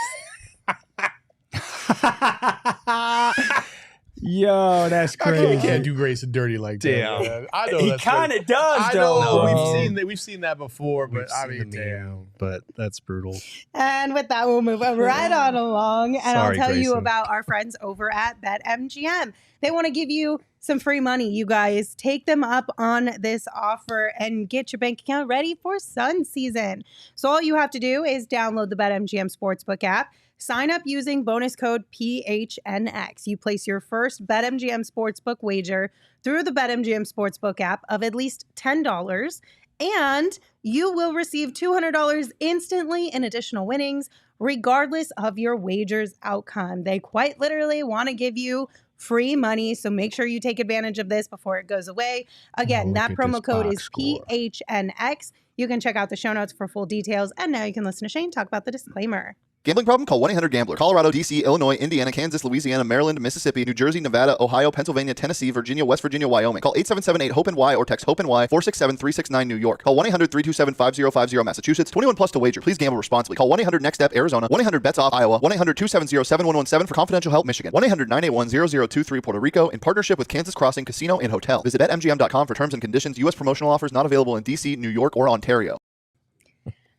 Yo, that's I crazy. can't do Grayson dirty like that. Damn. Man. I know He that's kind of does, I though. know bro. we've seen that before, but I mean, the meme, damn. but that's brutal. And with that, we'll move right on along. And Sorry, I'll tell you Grayson. about our friends over at BetMGM. They want to give you some free money, you guys. Take them up on this offer and get your bank account ready for Sun season. So all you have to do is download the BetMGM Sportsbook app. Sign up using bonus code PHNX. You place your first BetMGM Sportsbook wager through the BetMGM Sportsbook app of at least $10, and you will receive $200 instantly in additional winnings, regardless of your wager's outcome. They quite literally want to give you free money, so make sure you take advantage of this before it goes away. Again, look that at promo this code box is score. PHNX. You can check out the show notes for full details, and now you can listen to Shane talk about the disclaimer. Gambling problem? Call 1-800-GAMBLER. Colorado, D.C., Illinois, Indiana, Kansas, Louisiana, Maryland, Mississippi, New Jersey, Nevada, Ohio, Pennsylvania, Tennessee, Virginia, West Virginia, Wyoming. Call 877-8-HOPE-NY or text HOPE-NY 467-369 New York. Call 1-800-327-5050 Massachusetts. 21 plus to wager. Please gamble responsibly. Call 1-800-NEXT-STEP Arizona. 1-800-BETS-OFF Iowa. 1-800-270-7117 for confidential help Michigan. 1-800-981-0023 Puerto Rico in partnership with Kansas Crossing Casino and Hotel. Visit BetMGM.com for terms and conditions. U.S. promotional offers not available in D.C., New York, or Ontario.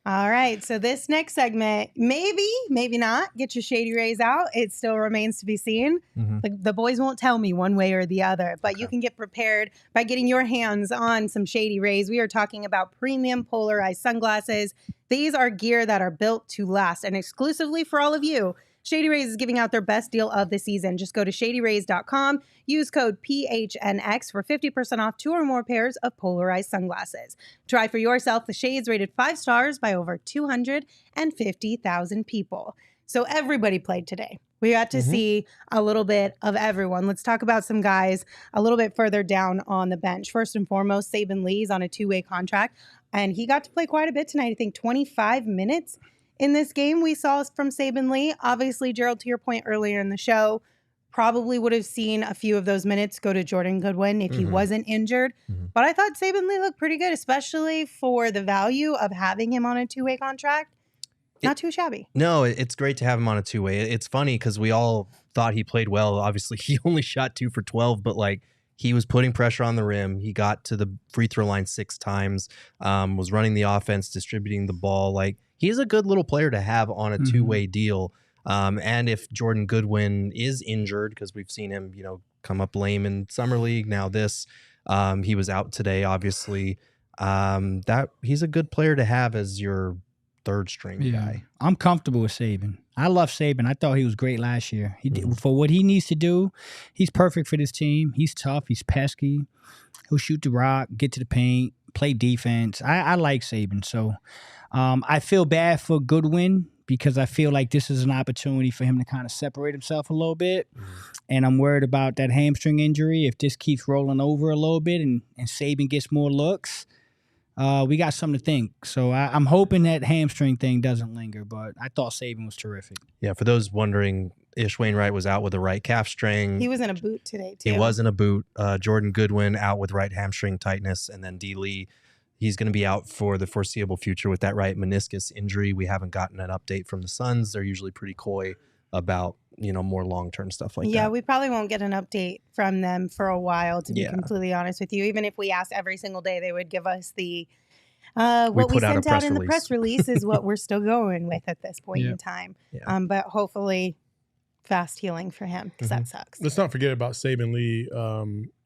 All right, so this next segment, maybe not, get your Shady Rays out. It still remains to be seen. The boys won't tell me one way or the other, but you can get prepared by getting your hands on some Shady Rays. We are talking about premium polarized sunglasses. These are gear that are built to last, and exclusively for all of you, Shady Rays is giving out their best deal of the season. Just go to shadyrays.com, use code PHNX for 50% off 2 or more pairs of polarized sunglasses. Try for yourself the shades rated 5 stars by over 250,000 people. So everybody played today. We got to see a little bit of everyone. Let's talk about some guys a little bit further down on the bench. First and foremost, Saban Lee's on a 2-way contract, and he got to play quite a bit tonight. I think 25 minutes. In this game, we saw from Saban Lee. Obviously, Gerald, to your point earlier in the show, probably would have seen a few of those minutes go to Jordan Goodwin if he wasn't injured. But I thought Saban Lee looked pretty good, especially for the value of having him on a 2-way contract. Not too shabby. No, it's great to have him on a 2-way. It's funny because we all thought he played well. Obviously, he only shot 2 for 12, but like he was putting pressure on the rim. He got to the free throw line 6 times, was running the offense, distributing the ball. Like, he's a good little player to have on a 2-way deal. And if Jordan Goodwin is injured, because we've seen him, come up lame in summer league. Now this, he was out today, obviously. That he's a good player to have as your third string guy. I'm comfortable with Saban. I love Saban. I thought he was great last year. He did, for what he needs to do, he's perfect for this team. He's tough. He's pesky. He'll shoot the rock, get to the paint, play defense. I like Saban. So I feel bad for Goodwin because I feel like this is an opportunity for him to kind of separate himself a little bit. And I'm worried about that hamstring injury. If this keeps rolling over a little bit and Saban gets more looks, we got something to think. So I'm hoping that hamstring thing doesn't linger, but I thought Saban was terrific. Yeah, for those wondering, Ish Wainwright was out with a right calf strain. He was in a boot today, too. He was in a boot. Jordan Goodwin out with right hamstring tightness, and then D. Lee, he's going to be out for the foreseeable future with that right meniscus injury. We haven't gotten an update from the Suns. They're usually pretty coy about, more long-term stuff like that. Yeah, we probably won't get an update from them for a while, to be completely honest with you. Even if we asked every single day, they would give us the what we sent out in the press release is what we're still going with at this point in time. Yeah. But hopefully fast healing for him, because that sucks. Let's not forget about Saban Lee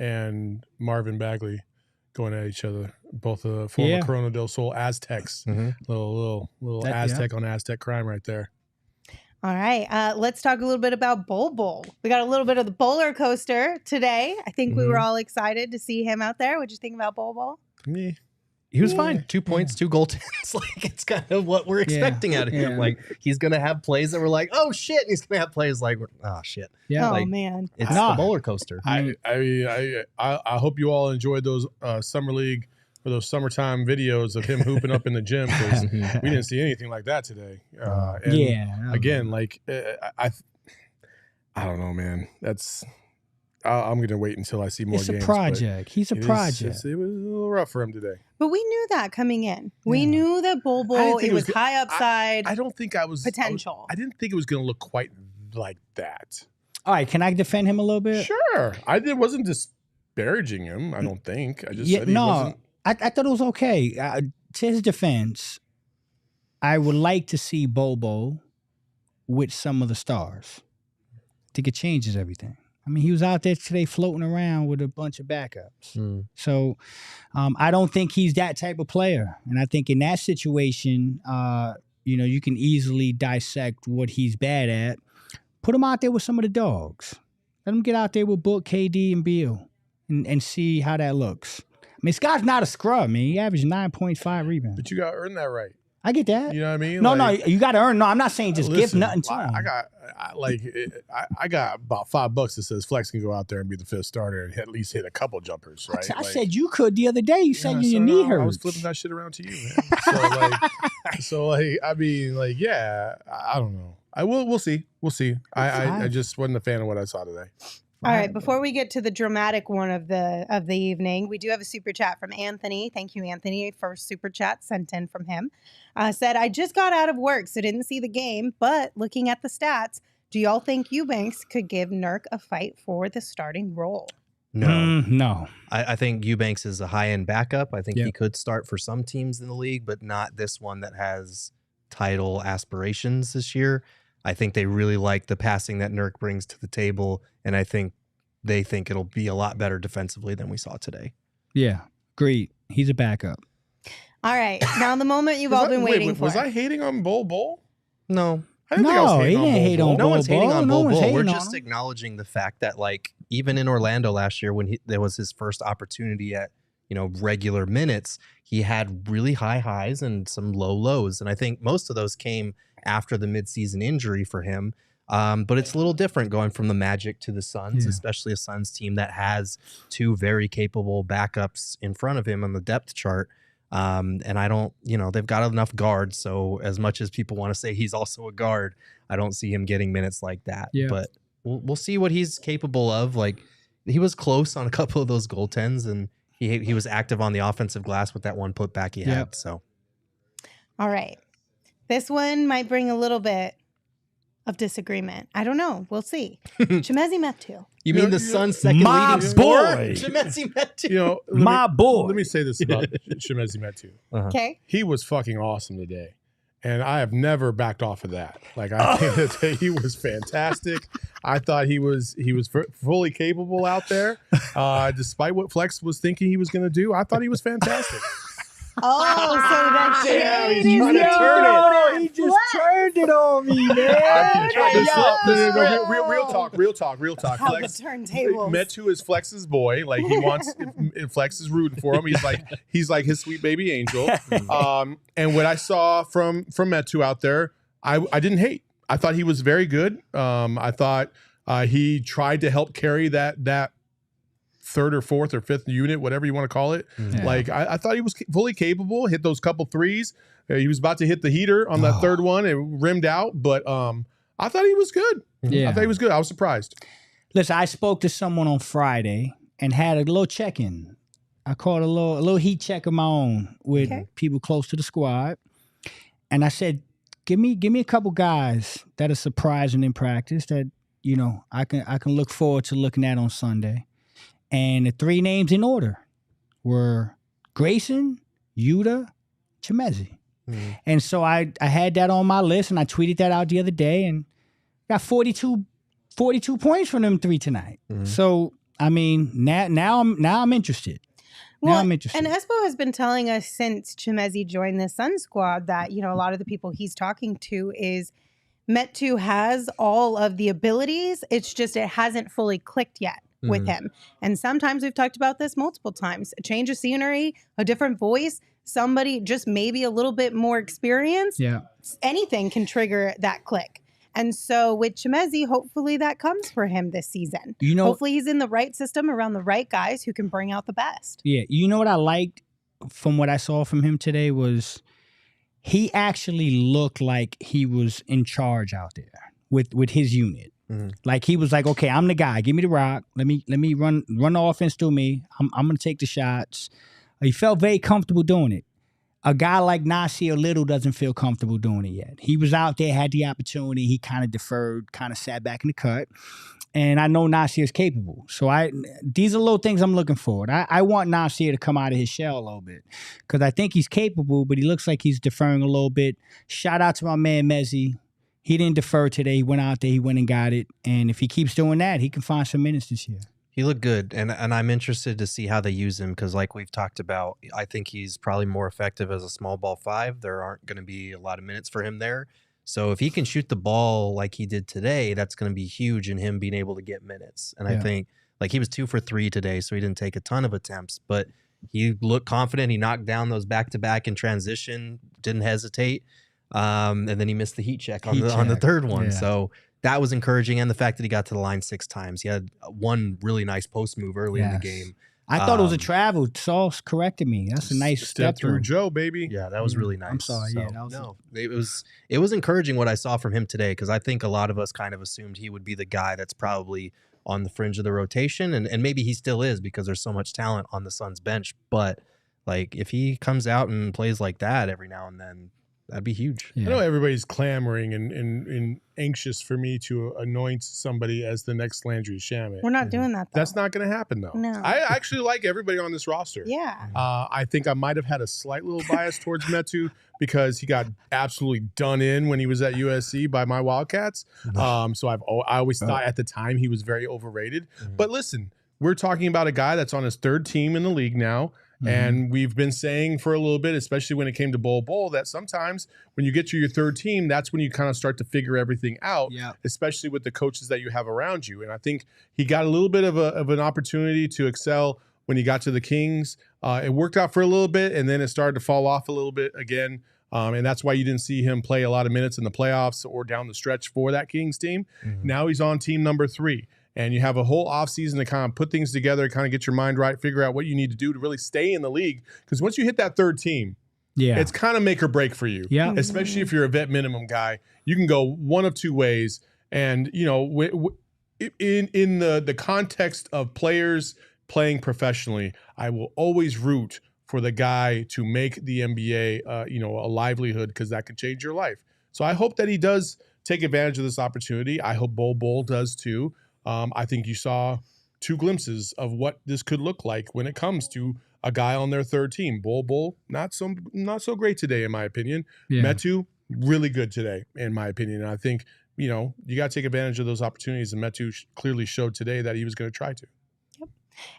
and Marvin Bagley going at each other. Both former Corona del Sol Aztecs. Little Aztec on Aztec crime right there. All right, let's talk a little bit about Bol. We got a little bit of the bowler coaster today. I think we were all excited to see him out there. What'd you think about Bol? Me. He was fine. 2 points, 2 goaltends. Like, it's kind of what we're expecting out of him. Like, he's going to have plays that we're like, oh, shit. And he's going to have plays like, oh, shit. Yeah. Oh, like, man. It's the roller coaster. I hope you all enjoyed those summer league or those summertime videos of him hooping up in the gym, because we didn't see anything like that today. Again, like I don't know, man. I'm going to wait until I see more games. It's a project. He's a project. It was a little rough for him today. But we knew that coming in. We knew that Bol, it was high upside. I don't think I was potential. I didn't think it was going to look quite like that. All right, can I defend him a little bit? Sure. Wasn't disparaging him, I don't think. I just said he wasn't. I thought it was okay. To his defense, I would like to see Bobo with some of the stars. I think it changes everything. I mean, he was out there today floating around with a bunch of backups. So I don't think he's that type of player. And I think in that situation, you can easily dissect what he's bad at. Put him out there with some of the dogs. Let him get out there with Book, KD, and Beal and see how that looks. I mean, Scott's not a scrub, man. He averaged 9.5 rebounds. But you got to earn that right. I get that. You know what I mean? No, you got to earn. No, I'm not saying just give nothing to him. I got about $5 that says Flex can go out there and be the fifth starter and at least hit a couple jumpers, right? I said you could the other day. You said your knee hurts. I was flipping that shit around to you, man. Yeah, I don't know. We'll see. We'll see. I just wasn't a fan of what I saw today. All right, before we get to the dramatic one of the evening, we do have a super chat from Anthony. Thank you, Anthony, for super chat sent in from him. Said, I just got out of work, so didn't see the game, but looking at the stats, do y'all think Eubanks could give Nurk a fight for the starting role? No. No. I think Eubanks is a high-end backup. I think he could start for some teams in the league, but not this one that has title aspirations this year. I think they really like the passing that Nurk brings to the table, and I think they think it'll be a lot better defensively than we saw today. Yeah, agreed. He's a backup. All right, now the moment you've all been waiting for. Was I hating on Bull? No. I didn't think I was hating on Bull. No one's hating on Bull. We're hating just acknowledging the fact that, like, even in Orlando last year when there was his first opportunity at, regular minutes, he had really high highs and some low lows. And I think most of those came after the midseason injury for him. But it's a little different going from the Magic to the Suns, especially a Suns team that has two very capable backups in front of him on the depth chart. And I don't, they've got enough guards. So as much as people want to say he's also a guard, I don't see him getting minutes like that. Yeah. But we'll see what he's capable of. Like, he was close on a couple of those goaltends, and he was active on the offensive glass with that one putback he had. So, all right, this one might bring a little bit of disagreement. I don't know. We'll see. Chimezie Metu. You mean the Suns' second leading scorer? Chimezie Metu. My boy. Let me say this about Chimezie Metu. Okay. He was fucking awesome today. And I have never backed off of that. Like, I think that he was fantastic. I thought he was fully capable out there. Despite what Flex was thinking he was going to do, I thought he was fantastic. Oh, so that's he's He trying to just turned it on me, man. Real talk. Flex, the turntables. Metu is Flex's boy. Like, he wants, if Flex is rooting for him. He's like his sweet baby angel. And what I saw from Metu out there, I didn't hate. I thought he was very good. I thought he tried to help carry that third or fourth or fifth unit, whatever you want to call it. Yeah. Like, I thought he was fully capable, hit those couple threes. He was about to hit the heater on that third one and rimmed out, but I thought he was good. Yeah. I thought he was good. I was surprised. Listen, I spoke to someone on Friday and had a little check-in. I called a little heat check of my own with people close to the squad. And I said, give me a couple guys that are surprising in practice that, I can look forward to looking at on Sunday. And the three names in order were Grayson, Yuta, Chimezie. And so I had that on my list, and I tweeted that out the other day, and got 42 points from them three tonight. So, I mean, now I'm interested. I'm interested. And Espo has been telling us since Chimezie joined the Sun squad that, a lot of the people he's talking to is Metu has all of the abilities. It's just it hasn't fully clicked yet with him. And sometimes we've talked about this multiple times. A change of scenery, a different voice, somebody just maybe a little bit more experience. Yeah. Anything can trigger that click. And so with Chimezie, hopefully that comes for him this season. Hopefully he's in the right system around the right guys who can bring out the best. Yeah. You know what I liked from what I saw from him today was he actually looked like he was in charge out there with his unit. Like, he was like, okay, I'm the guy. Give me the rock. Let me run the offense through me. I'm gonna take the shots. He felt very comfortable doing it. A guy like Nasir Little doesn't feel comfortable doing it yet. He was out there, had the opportunity. He kind of deferred, kind of sat back in the cut. And I know Nasir is capable. So these are little things I'm looking forward. I want Nasir to come out of his shell a little bit because I think he's capable, but he looks like he's deferring a little bit. Shout out to my man Mezzi. He didn't defer today. He went out there. He went and got it. And if he keeps doing that, he can find some minutes this year. He looked good, and I'm interested to see how they use him because, like we've talked about, I think he's probably more effective as a small ball 5. There aren't going to be a lot of minutes for him there. So if he can shoot the ball like he did today, that's going to be huge in him being able to get minutes. And I think like he was 2 for 3 today, so he didn't take a ton of attempts, but he looked confident. He knocked down those back-to-back in transition, didn't hesitate, and then he missed the heat check on the third one. Yeah. So that was encouraging, and the fact that he got to the line 6 times. He had one really nice post move early in the game. I thought it was a travel. Saul corrected me. That's a nice step through Joe, baby. Yeah, that was really nice. I'm sorry. So, it was encouraging what I saw from him today because I think a lot of us kind of assumed he would be the guy that's probably on the fringe of the rotation, and maybe he still is because there's so much talent on the Suns bench. But like if he comes out and plays like that every now and then, that'd be huge. Yeah. I know everybody's clamoring and anxious for me to anoint somebody as the next Landry Shamet. We're not doing that, though. That's not going to happen, though. No. I actually like everybody on this roster. Yeah. I think I might have had a slight little bias towards Metu because he got absolutely done in when he was at USC by my Wildcats. So I always thought at the time he was very overrated. But listen, we're talking about a guy that's on his 3rd team in the league now. And we've been saying for a little bit, especially when it came to Bowl, that sometimes when you get to your 3rd team, that's when you kind of start to figure everything out, especially with the coaches that you have around you. And I think he got a little bit of an opportunity to excel when he got to the Kings. It worked out for a little bit, and then it started to fall off a little bit again. And that's why you didn't see him play a lot of minutes in the playoffs or down the stretch for that Kings team. Now he's on team number 3. And you have a whole offseason to kind of put things together, kind of get your mind right, figure out what you need to do to really stay in the league. Because once you hit that 3rd team, it's kind of make or break for you. Yeah. Especially if you're a vet minimum guy. You can go one of 2 ways. And, you know, in the context of players playing professionally, I will always root for the guy to make the NBA, a livelihood because that could change your life. So I hope that he does take advantage of this opportunity. I hope Bol does too. I think you saw 2 glimpses of what this could look like when it comes to a guy on their 3rd team. Bol, not so great today, in my opinion. Yeah. Metu, really good today, in my opinion. And I think, you got to take advantage of those opportunities. And Metu clearly showed today that he was going to try to. Yep.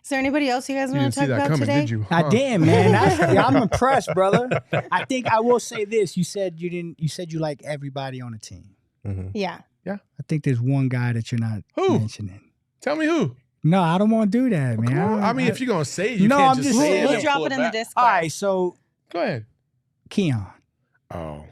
Is there anybody else you guys want to talk about coming, today? Did you? I did, man. I'm impressed, brother. I think I will say this. You said you like everybody on the team. Yeah. Yeah. I think there's one guy that you're not mentioning. Tell me who. No, I don't want to do that, man. I mean, if you're going to say it, you can't just say it. We'll drop it in the Discord. All right, so. Go ahead. Keon. Oh.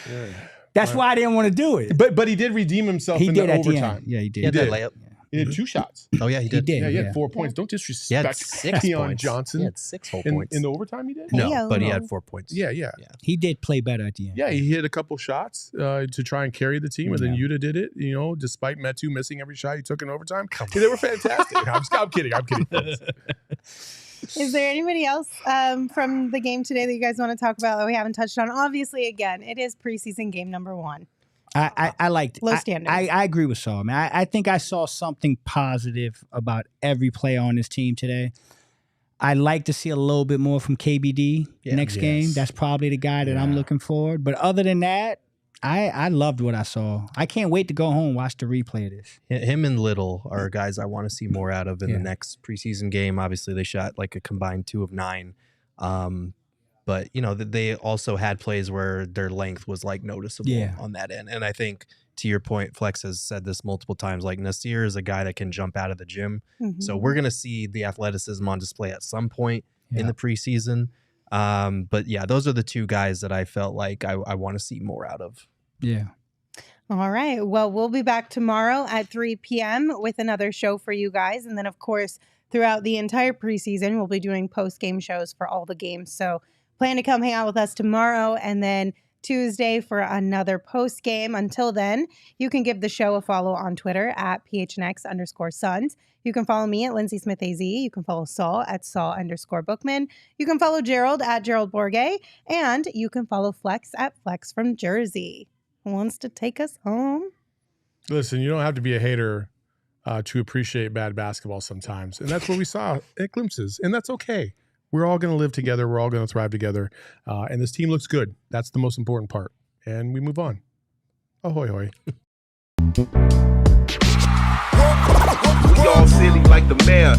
Yeah. That's why I didn't want to do it. But he did redeem himself in the overtime. Yeah, he did. He had that layup. He had 2 shots. Oh, yeah, he did. Yeah, he had 4 points. Don't disrespect Keon Johnson. He had 6 whole points. In the overtime he did? No, but he had 4 points. Yeah. He did play better at the end. Yeah, he hit a couple shots to try and carry the team, and then Yuta did it, despite Metu missing every shot he took in overtime. They were fantastic. I'm kidding. Is there anybody else from the game today that you guys want to talk about that we haven't touched on? Obviously, again, it is preseason game number 1. I liked low standards. I agree with Saul, man. I think I saw something positive about every player on this team today. I'd like to see a little bit more from KBD next game. That's probably the guy that I'm looking for. But other than that, I loved what I saw. I can't wait to go home and watch the replay of this. Him and Little are guys I want to see more out of in the next preseason game. Obviously, they shot like a combined 2 of 9. But, they also had plays where their length was like noticeable on that end. And I think to your point, Flex has said this multiple times, like Nasir is a guy that can jump out of the gym. So we're going to see the athleticism on display at some point in the preseason. But yeah, those are the 2 guys that I felt like I want to see more out of. Yeah. All right. Well, we'll be back tomorrow at 3 p.m. with another show for you guys. And then, of course, throughout the entire preseason, we'll be doing post-game shows for all the games. So plan to come hang out with us tomorrow and then Tuesday for another post game. Until then, you can give the show a follow on Twitter at PHNX_Suns. You can follow me at Lindsay Smith AZ. You can follow Saul at Saul_Bookman. You can follow Gerald at Gerald Borgay. And you can follow Flex at Flex from Jersey. Who wants to take us home? Listen, you don't have to be a hater to appreciate bad basketball sometimes. And that's what we saw at glimpses. And that's okay. We're all going to live together. We're all going to thrive together. And this team looks good. That's the most important part. And we move on. Ahoy, hoy. We all silly like the mayor.